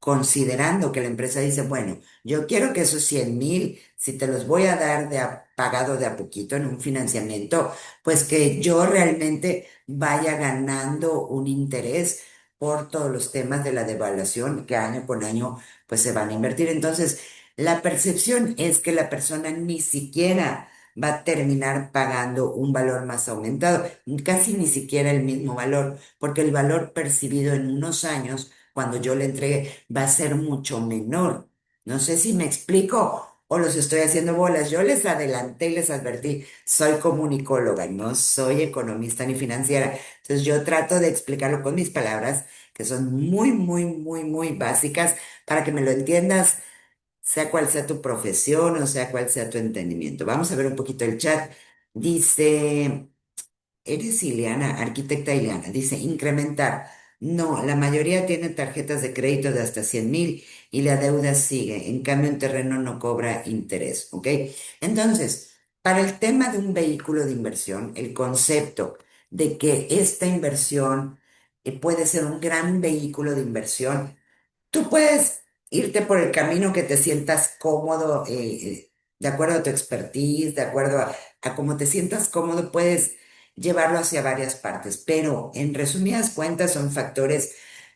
A: considerando que la empresa dice, bueno, yo quiero que esos 100,000, si te los voy a dar pagado de a poquito en un financiamiento, pues que yo realmente vaya ganando un interés por todos los temas de la devaluación que año con año pues se van a invertir. Entonces, la percepción es que la persona ni siquiera va a terminar pagando un valor más aumentado, casi ni siquiera el mismo valor, porque el valor percibido en unos años, cuando yo le entregue, va a ser mucho menor. No sé si me explico o los estoy haciendo bolas. Yo les adelanté y les advertí, soy comunicóloga, no soy economista ni financiera. Entonces yo trato de explicarlo con mis palabras, que son muy, muy, muy, muy básicas, para que me lo entiendas sea cual sea tu profesión o sea cual sea tu entendimiento. Vamos a ver un poquito el chat. Dice, eres Ileana, arquitecta Ileana, dice, incrementar. No, la mayoría tiene tarjetas de crédito de hasta 100,000 y la deuda sigue. En cambio, un terreno no cobra interés, ¿ok? Entonces, para el tema de un vehículo de inversión, el concepto de que esta inversión puede ser un gran vehículo de inversión. Tú puedes irte por el camino que te sientas cómodo, de acuerdo a tu expertise, de acuerdo a cómo te sientas cómodo, puedes llevarlo hacia varias partes, pero en resumidas cuentas son factores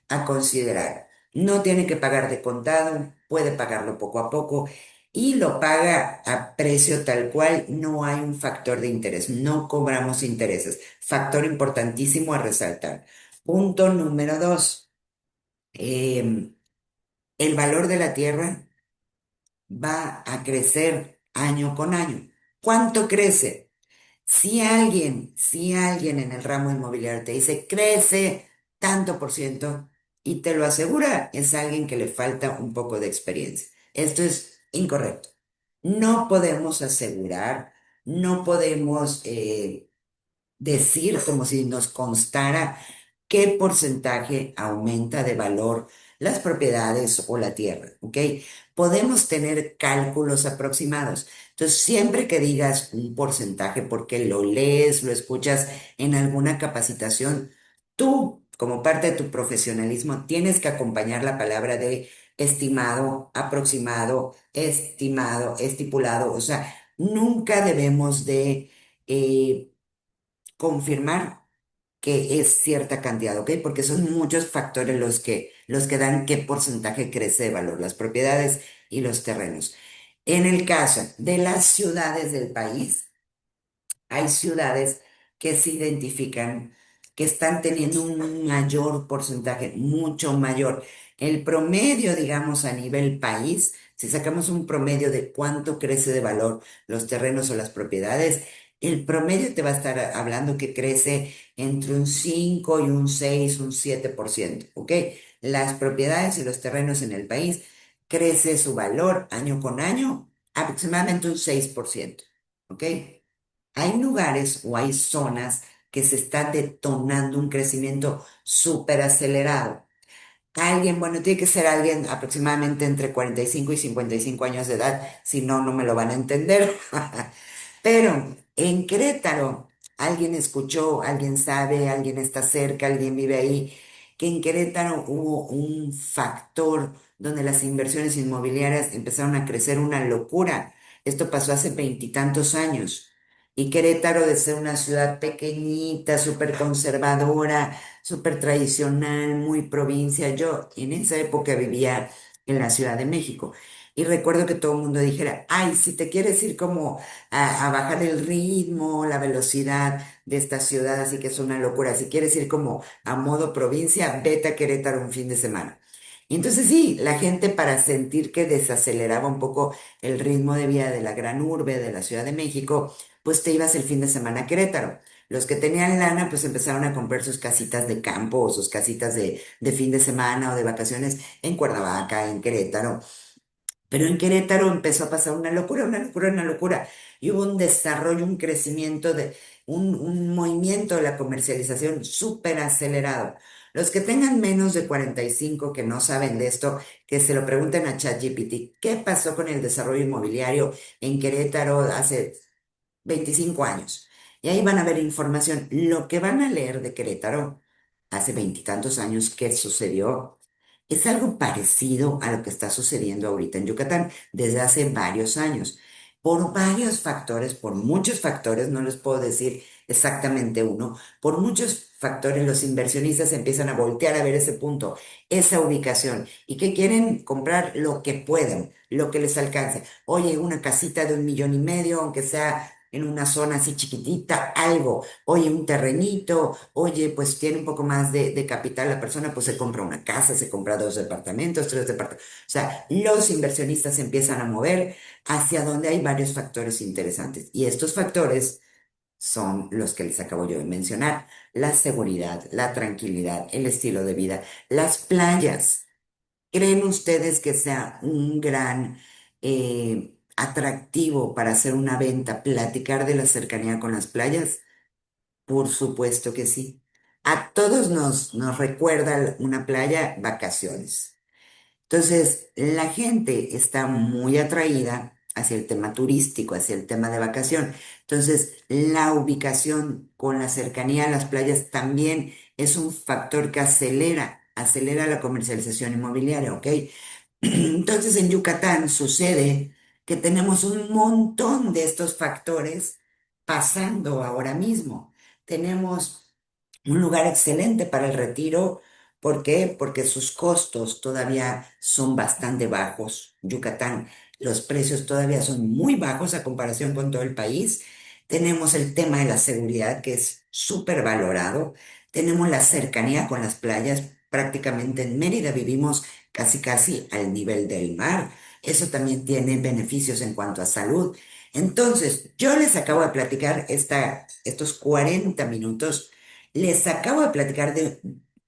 A: a considerar. No tiene que pagar de contado, puede pagarlo poco a poco y lo paga a precio tal cual, no hay un factor de interés, no cobramos intereses. Factor importantísimo a resaltar. Punto número dos. El valor de la tierra va a crecer año con año. ¿Cuánto crece? Si alguien en el ramo inmobiliario te dice crece tanto por ciento y te lo asegura, es alguien que le falta un poco de experiencia. Esto es incorrecto. No podemos asegurar, no podemos decir como si nos constara qué porcentaje aumenta de valor las propiedades o la tierra, ¿ok? Podemos tener cálculos aproximados. Entonces, siempre que digas un porcentaje, porque lo lees, lo escuchas en alguna capacitación, tú, como parte de tu profesionalismo, tienes que acompañar la palabra de estimado, aproximado, estimado, estipulado. O sea, nunca debemos de confirmar que es cierta cantidad, ¿ok? Porque son muchos factores los que dan qué porcentaje crece de valor, las propiedades y los terrenos. En el caso de las ciudades del país, hay ciudades que se identifican que están teniendo un mayor porcentaje, mucho mayor. El promedio, digamos, a nivel país, si sacamos un promedio de cuánto crece de valor los terrenos o las propiedades, el promedio te va a estar hablando que crece entre un 5 y un 6, un 7%, ¿ok? Las propiedades y los terrenos en el país crece su valor año con año aproximadamente un 6%, ¿ok? Hay lugares o hay zonas que se está detonando un crecimiento súper acelerado. Alguien, bueno, tiene que ser alguien aproximadamente entre 45 y 55 años de edad, si no, no me lo van a entender. Pero en Querétaro, alguien escuchó, alguien sabe, alguien está cerca, alguien vive ahí, que en Querétaro hubo un factor donde las inversiones inmobiliarias empezaron a crecer una locura. Esto pasó hace veintitantos años. Y Querétaro, de ser una ciudad pequeñita, súper conservadora, súper tradicional, muy provincia. Yo en esa época vivía en la Ciudad de México y recuerdo que todo el mundo dijera, ay, si te quieres ir como a bajar el ritmo, la velocidad de esta ciudad, así que es una locura. Si quieres ir como a modo provincia, vete a Querétaro un fin de semana. Y entonces sí, la gente para sentir que desaceleraba un poco el ritmo de vida de la gran urbe, de la Ciudad de México, pues te ibas el fin de semana a Querétaro. Los que tenían lana, pues empezaron a comprar sus casitas de campo o sus casitas de fin de semana o de vacaciones en Cuernavaca, en Querétaro. Pero en Querétaro empezó a pasar una locura, una locura, una locura. Y hubo un desarrollo, un crecimiento un movimiento de la comercialización súper acelerado. Los que tengan menos de 45 que no saben de esto, que se lo pregunten a ChatGPT, ¿qué pasó con el desarrollo inmobiliario en Querétaro hace 25 años? Y ahí van a ver información. Lo que van a leer de Querétaro hace veintitantos años, ¿qué sucedió? Es algo parecido a lo que está sucediendo ahorita en Yucatán desde hace varios años. Por varios factores, por muchos factores, no les puedo decir exactamente uno, por muchos factores los inversionistas empiezan a voltear a ver ese punto, esa ubicación, y que quieren comprar lo que puedan, lo que les alcance. Oye, una casita de 1,5 millones, aunque sea en una zona así chiquitita, algo. Oye, un terrenito, oye, pues tiene un poco más de capital la persona, pues se compra una casa, se compra dos departamentos, tres departamentos. O sea, los inversionistas se empiezan a mover hacia donde hay varios factores interesantes. Y estos factores son los que les acabo yo de mencionar: la seguridad, la tranquilidad, el estilo de vida, las playas. ¿Creen ustedes que sea un gran atractivo para hacer una venta, platicar de la cercanía con las playas? Por supuesto que sí. A todos nos recuerda una playa, vacaciones. Entonces, la gente está muy atraída hacia el tema turístico, hacia el tema de vacación. Entonces, la ubicación con la cercanía a las playas también es un factor que acelera la comercialización inmobiliaria, ¿ok? Entonces, en Yucatán sucede que tenemos un montón de estos factores pasando ahora mismo. Tenemos un lugar excelente para el retiro. ¿Por qué? Porque sus costos todavía son bastante bajos. Yucatán, los precios todavía son muy bajos a comparación con todo el país. Tenemos el tema de la seguridad, que es súper valorado. Tenemos la cercanía con las playas. Prácticamente en Mérida vivimos casi casi al nivel del mar. Eso también tiene beneficios en cuanto a salud. Entonces, yo les acabo de platicar estos 40 minutos, les acabo de platicar de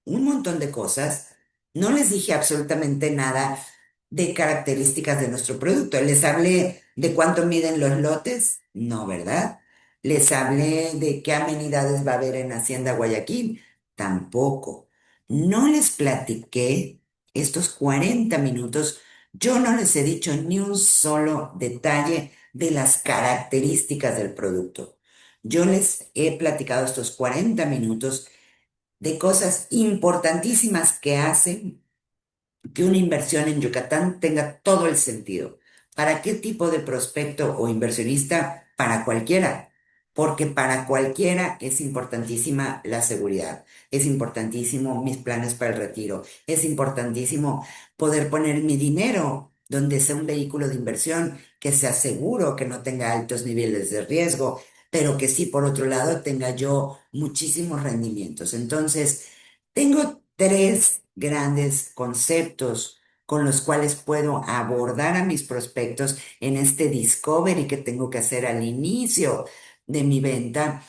A: un montón de cosas. No les dije absolutamente nada de características de nuestro producto. Les hablé de cuánto miden los lotes, no, ¿verdad? Les hablé de qué amenidades va a haber en Hacienda Guayaquil, tampoco. No les platiqué estos 40 minutos. Yo no les he dicho ni un solo detalle de las características del producto. Yo les he platicado estos 40 minutos de cosas importantísimas que hacen que una inversión en Yucatán tenga todo el sentido. ¿Para qué tipo de prospecto o inversionista? Para cualquiera, porque para cualquiera es importantísima la seguridad, es importantísimo mis planes para el retiro, es importantísimo poder poner mi dinero donde sea un vehículo de inversión que sea seguro, que no tenga altos niveles de riesgo, pero que sí, por otro lado, tenga yo muchísimos rendimientos. Entonces, tengo tres grandes conceptos con los cuales puedo abordar a mis prospectos en este discovery que tengo que hacer al inicio de mi venta.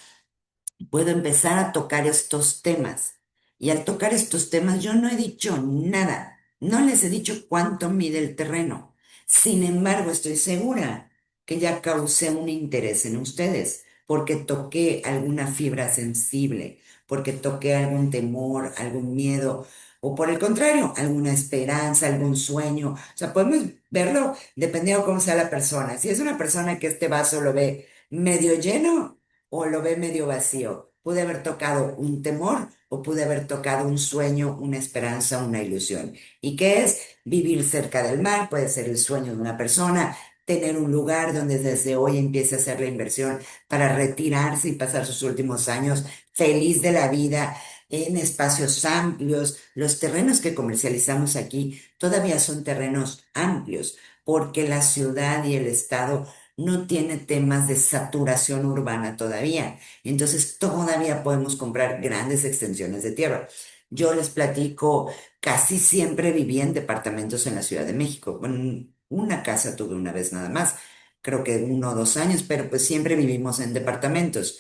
A: Puedo empezar a tocar estos temas. Y al tocar estos temas yo no he dicho nada, no les he dicho cuánto mide el terreno. Sin embargo, estoy segura que ya causé un interés en ustedes porque toqué alguna fibra sensible, porque toqué algún temor, algún miedo, o por el contrario, alguna esperanza, algún sueño. O sea, podemos verlo dependiendo de cómo sea la persona. Si es una persona que este vaso lo ve medio lleno o lo ve medio vacío, pude haber tocado un temor o pude haber tocado un sueño, una esperanza, una ilusión. ¿Y qué es? Vivir cerca del mar, puede ser el sueño de una persona, tener un lugar donde desde hoy empiece a hacer la inversión para retirarse y pasar sus últimos años feliz de la vida en espacios amplios. Los terrenos que comercializamos aquí todavía son terrenos amplios porque la ciudad y el estado no tiene temas de saturación urbana todavía. Entonces todavía podemos comprar grandes extensiones de tierra. Yo les platico, casi siempre viví en departamentos en la Ciudad de México. Bueno, una casa tuve una vez nada más, creo que 1 o 2 años, pero pues siempre vivimos en departamentos.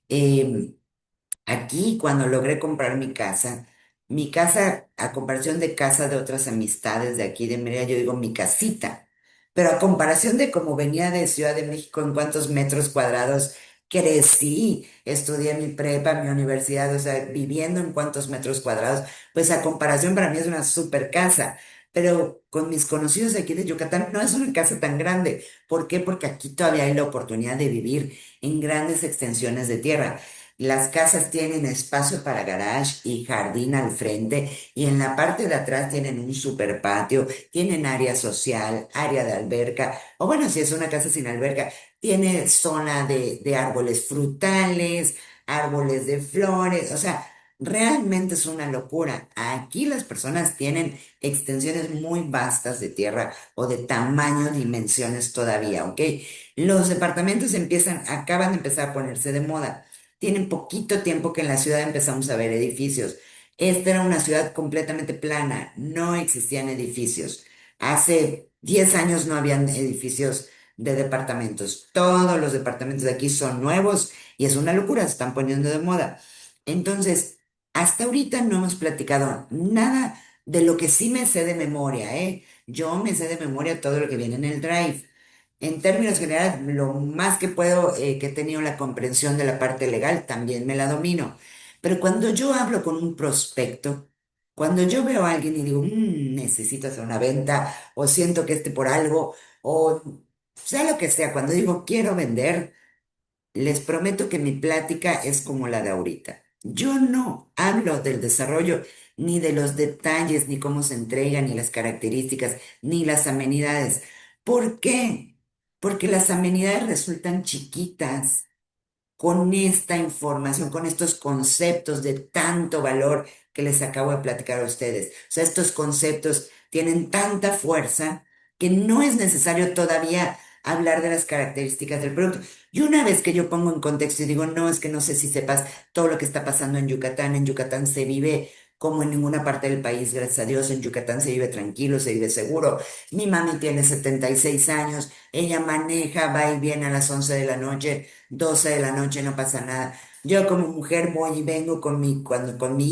A: Em, Aquí, cuando logré comprar mi casa, a comparación de casa de otras amistades de aquí de Mérida, yo digo mi casita, pero a comparación de cómo venía de Ciudad de México, en cuántos metros cuadrados crecí, estudié mi prepa, mi universidad, o sea, viviendo en cuántos metros cuadrados, pues a comparación para mí es una super casa. Pero con mis conocidos de aquí de Yucatán no es una casa tan grande. ¿Por qué? Porque aquí todavía hay la oportunidad de vivir en grandes extensiones de tierra. Las casas tienen espacio para garage y jardín al frente y en la parte de atrás tienen un super patio, tienen área social, área de alberca, o bueno, si es una casa sin alberca, tiene zona de árboles frutales, árboles de flores, o sea, realmente es una locura. Aquí las personas tienen extensiones muy vastas de tierra o de tamaño, dimensiones todavía, ¿ok? Los departamentos acaban de empezar a ponerse de moda. Tienen poquito tiempo que en la ciudad empezamos a ver edificios. Esta era una ciudad completamente plana, no existían edificios. Hace 10 años no habían edificios de departamentos. Todos los departamentos de aquí son nuevos y es una locura, se están poniendo de moda. Entonces, hasta ahorita no hemos platicado nada de lo que sí me sé de memoria, ¿eh? Yo me sé de memoria todo lo que viene en el Drive. En términos generales, lo más que puedo, que he tenido la comprensión de la parte legal, también me la domino. Pero cuando yo hablo con un prospecto, cuando yo veo a alguien y digo, necesito hacer una venta, o siento que por algo, o sea lo que sea, cuando digo quiero vender, les prometo que mi plática es como la de ahorita. Yo no hablo del desarrollo, ni de los detalles, ni cómo se entregan, ni las características, ni las amenidades. ¿Por qué? Porque las amenidades resultan chiquitas con esta información, con estos conceptos de tanto valor que les acabo de platicar a ustedes. O sea, estos conceptos tienen tanta fuerza que no es necesario todavía hablar de las características del producto. Y una vez que yo pongo en contexto y digo, no, es que no sé si sepas todo lo que está pasando en Yucatán se vive como en ninguna parte del país, gracias a Dios, en Yucatán se vive tranquilo, se vive seguro. Mi mami tiene 76 años, ella maneja, va y viene a las 11 de la noche, 12 de la noche, no pasa nada. Yo como mujer voy y vengo con mi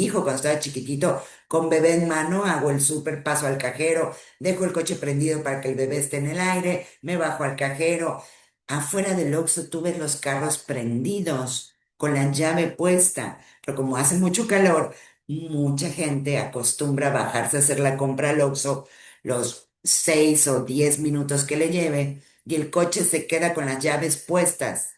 A: hijo cuando estaba chiquitito, con bebé en mano, hago el súper, paso al cajero, dejo el coche prendido para que el bebé esté en el aire, me bajo al cajero. Afuera del Oxxo tú ves los carros prendidos, con la llave puesta, pero como hace mucho calor, mucha gente acostumbra a bajarse a hacer la compra al Oxxo los 6 o 10 minutos que le lleve y el coche se queda con las llaves puestas.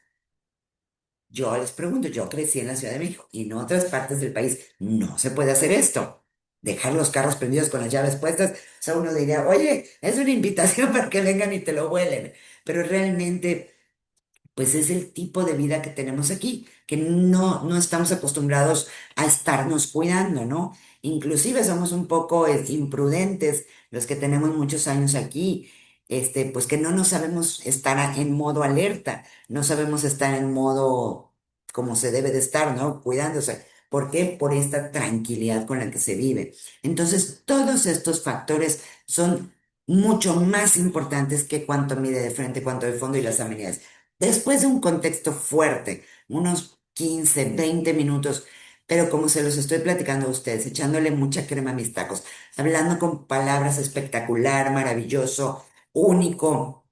A: Yo les pregunto, yo crecí en la Ciudad de México y en otras partes del país no se puede hacer esto. Dejar los carros prendidos con las llaves puestas. O sea, uno diría, oye, es una invitación para que vengan y te lo vuelen. Pero realmente pues es el tipo de vida que tenemos aquí, que no estamos acostumbrados a estarnos cuidando, ¿no? Inclusive somos un poco imprudentes los que tenemos muchos años aquí, pues que no nos sabemos estar en modo alerta, no sabemos estar en modo como se debe de estar, ¿no? Cuidándose. ¿Por qué? Por esta tranquilidad con la que se vive. Entonces, todos estos factores son mucho más importantes que cuánto mide de frente, cuánto de fondo y las amenidades. Después de un contexto fuerte, unos 15, 20 minutos, pero como se los estoy platicando a ustedes, echándole mucha crema a mis tacos, hablando con palabras espectacular, maravilloso, único,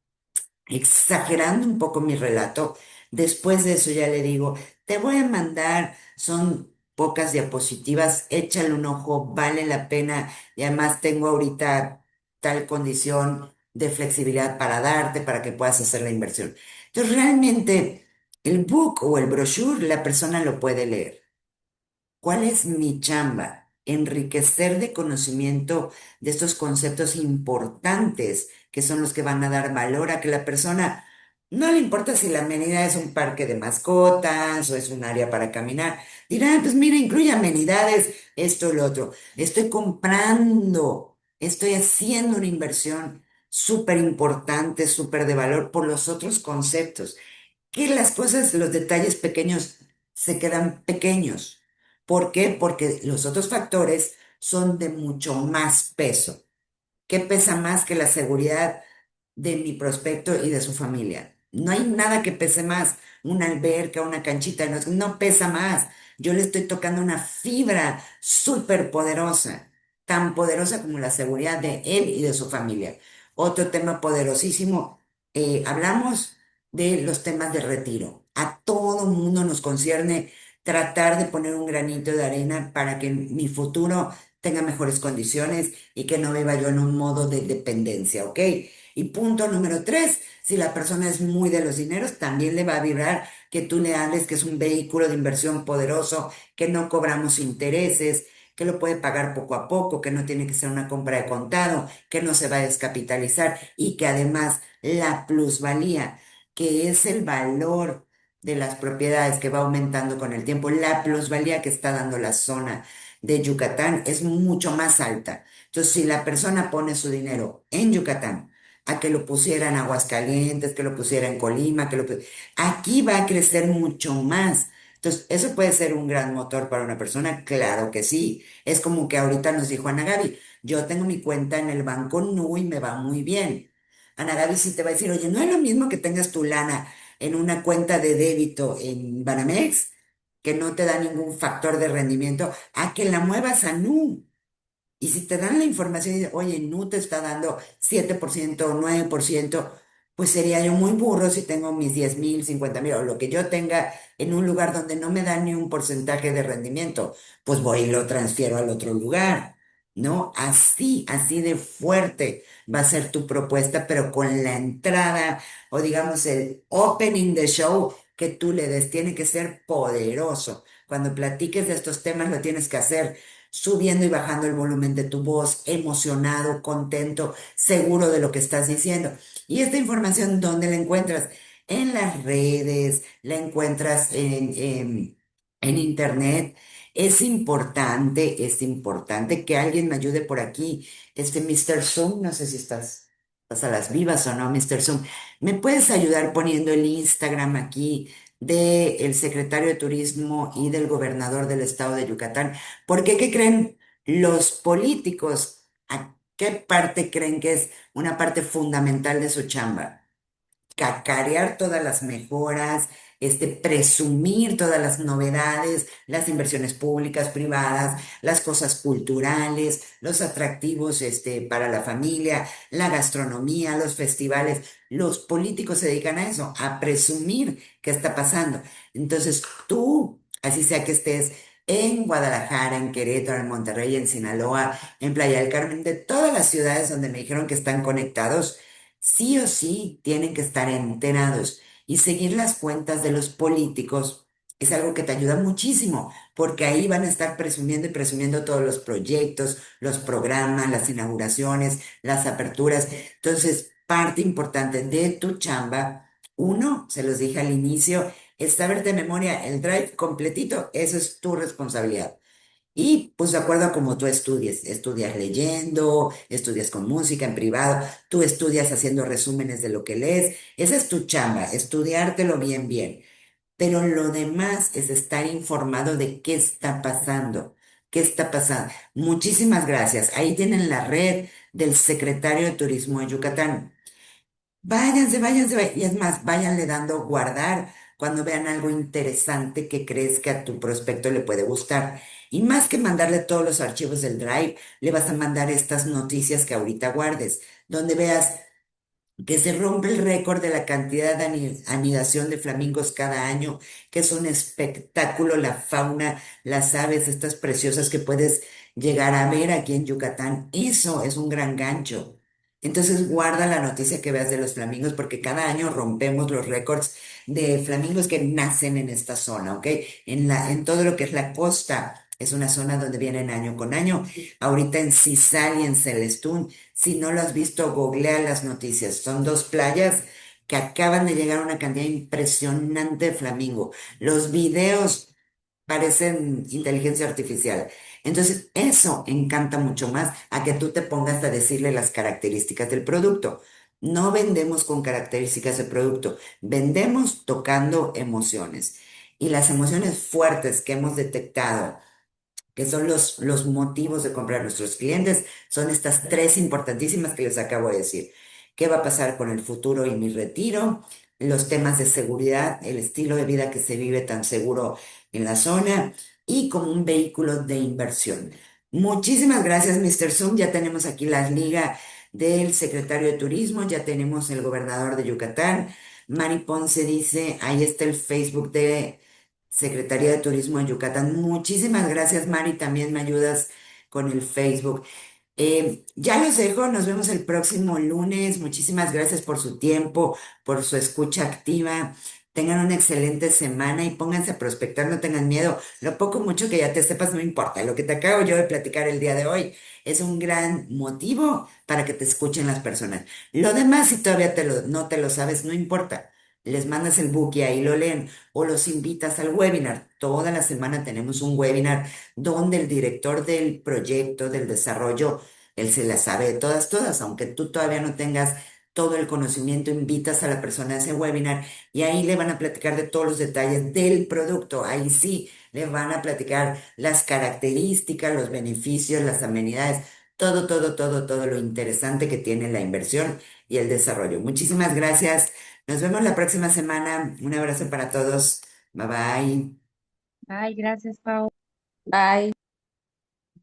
A: exagerando un poco mi relato, después de eso ya le digo, te voy a mandar, son pocas diapositivas, échale un ojo, vale la pena. Y además tengo ahorita tal condición de flexibilidad para darte, para que puedas hacer la inversión. Entonces, realmente, el book o el brochure, la persona lo puede leer. ¿Cuál es mi chamba? Enriquecer de conocimiento de estos conceptos importantes que son los que van a dar valor a que la persona no le importa si la amenidad es un parque de mascotas o es un área para caminar. Dirá, pues mira, incluye amenidades, esto y lo otro. Estoy comprando, estoy haciendo una inversión súper importante, súper de valor por los otros conceptos que las cosas, los detalles pequeños se quedan pequeños. ¿Por qué? Porque los otros factores son de mucho más peso. ¿Qué pesa más que la seguridad de mi prospecto y de su familia? No hay nada que pese más. Una alberca, una canchita, no, no pesa más. Yo le estoy tocando una fibra súper poderosa, tan poderosa como la seguridad de él y de su familia. Otro tema poderosísimo, hablamos de los temas de retiro. A todo mundo nos concierne tratar de poner un granito de arena para que mi futuro tenga mejores condiciones y que no viva yo en un modo de dependencia, ¿ok? Y punto número tres, si la persona es muy de los dineros, también le va a vibrar que tú le hables que es un vehículo de inversión poderoso, que no cobramos intereses, que lo puede pagar poco a poco, que no tiene que ser una compra de contado, que no se va a descapitalizar y que además la plusvalía, que es el valor de las propiedades que va aumentando con el tiempo, la plusvalía que está dando la zona de Yucatán es mucho más alta. Entonces, si la persona pone su dinero en Yucatán, a que lo pusiera en Aguascalientes, que lo pusiera en Colima, aquí va a crecer mucho más. Entonces, ¿eso puede ser un gran motor para una persona? Claro que sí. Es como que ahorita nos dijo Ana Gaby, yo tengo mi cuenta en el banco Nu y me va muy bien. Ana Gaby sí te va a decir, oye, no es lo mismo que tengas tu lana en una cuenta de débito en Banamex, que no te da ningún factor de rendimiento, a que la muevas a Nu. Y si te dan la información y dicen, oye, Nu te está dando 7% o 9%, pues sería yo muy burro si tengo mis 10,000, 50,000 o lo que yo tenga en un lugar donde no me dan ni un porcentaje de rendimiento, pues voy y lo transfiero al otro lugar, ¿no? Así de fuerte va a ser tu propuesta, pero con la entrada o digamos el opening de show que tú le des, tiene que ser poderoso. Cuando platiques de estos temas lo tienes que hacer subiendo y bajando el volumen de tu voz, emocionado, contento, seguro de lo que estás diciendo. Y esta información, ¿dónde la encuentras? En las redes, la encuentras en internet. Es importante que alguien me ayude por aquí. Mr. Zoom, no sé si estás a las vivas o no, Mr. Zoom. ¿Me puedes ayudar poniendo el Instagram aquí del secretario de Turismo y del gobernador del estado de Yucatán? Porque, ¿qué creen los políticos? ¿A qué parte creen que es una parte fundamental de su chamba? Cacarear todas las mejoras, presumir todas las novedades, las inversiones públicas, privadas, las cosas culturales, los atractivos, para la familia, la gastronomía, los festivales. Los políticos se dedican a eso, a presumir qué está pasando. Entonces, tú, así sea que estés en Guadalajara, en Querétaro, en Monterrey, en Sinaloa, en Playa del Carmen, de todas las ciudades donde me dijeron que están conectados, sí o sí tienen que estar enterados y seguir las cuentas de los políticos es algo que te ayuda muchísimo, porque ahí van a estar presumiendo y presumiendo todos los proyectos, los programas, las inauguraciones, las aperturas. Entonces, parte importante de tu chamba, uno, se los dije al inicio, es saber de memoria el drive completito, eso es tu responsabilidad. Y pues de acuerdo a cómo tú estudias leyendo, estudias con música en privado, tú estudias haciendo resúmenes de lo que lees, esa es tu chamba, estudiártelo bien, bien. Pero lo demás es estar informado de qué está pasando, qué está pasando. Muchísimas gracias. Ahí tienen la red del secretario de Turismo de Yucatán. Váyanse, váyanse, y es más, váyanle dando guardar cuando vean algo interesante que crees que a tu prospecto le puede gustar. Y más que mandarle todos los archivos del Drive, le vas a mandar estas noticias que ahorita guardes, donde veas que se rompe el récord de la cantidad de anidación de flamingos cada año, que es un espectáculo, la fauna, las aves, estas preciosas que puedes llegar a ver aquí en Yucatán. Eso es un gran gancho. Entonces guarda la noticia que veas de los flamingos porque cada año rompemos los récords de flamingos que nacen en esta zona, ¿ok? En todo lo que es la costa. Es una zona donde vienen año con año. Ahorita en Cisal y en Celestún, si no lo has visto, googlea las noticias. Son dos playas que acaban de llegar a una cantidad impresionante de flamingo. Los videos parecen inteligencia artificial. Entonces, eso encanta mucho más a que tú te pongas a decirle las características del producto. No vendemos con características del producto, vendemos tocando emociones. Y las emociones fuertes que hemos detectado que son los motivos de comprar nuestros clientes, son estas tres importantísimas que les acabo de decir. ¿Qué va a pasar con el futuro y mi retiro? Los temas de seguridad, el estilo de vida que se vive tan seguro en la zona y como un vehículo de inversión. Muchísimas gracias, Mr. Zoom. Ya tenemos aquí la liga del secretario de Turismo, ya tenemos el gobernador de Yucatán. Mari Ponce dice, ahí está el Facebook de Secretaría de Turismo de Yucatán. Muchísimas gracias, Mari. También me ayudas con el Facebook. Ya los dejo, nos vemos el próximo lunes. Muchísimas gracias por su tiempo, por su escucha activa. Tengan una excelente semana y pónganse a prospectar, no tengan miedo. Lo poco mucho que ya te sepas no importa. Lo que te acabo yo de platicar el día de hoy es un gran motivo para que te escuchen las personas. Lo demás, si todavía no te lo sabes, no importa. Les mandas el book y ahí lo leen o los invitas al webinar. Toda la semana tenemos un webinar donde el director del proyecto, del desarrollo, él se las sabe de todas, todas, aunque tú todavía no tengas todo el conocimiento, invitas a la persona a ese webinar y ahí le van a platicar de todos los detalles del producto. Ahí sí, le van a platicar las características, los beneficios, las amenidades, todo, todo, todo, todo lo interesante que tiene la inversión y el desarrollo. Muchísimas gracias. Nos vemos la próxima semana. Un abrazo para todos. Bye bye.
B: Ay, gracias, Pau. Bye.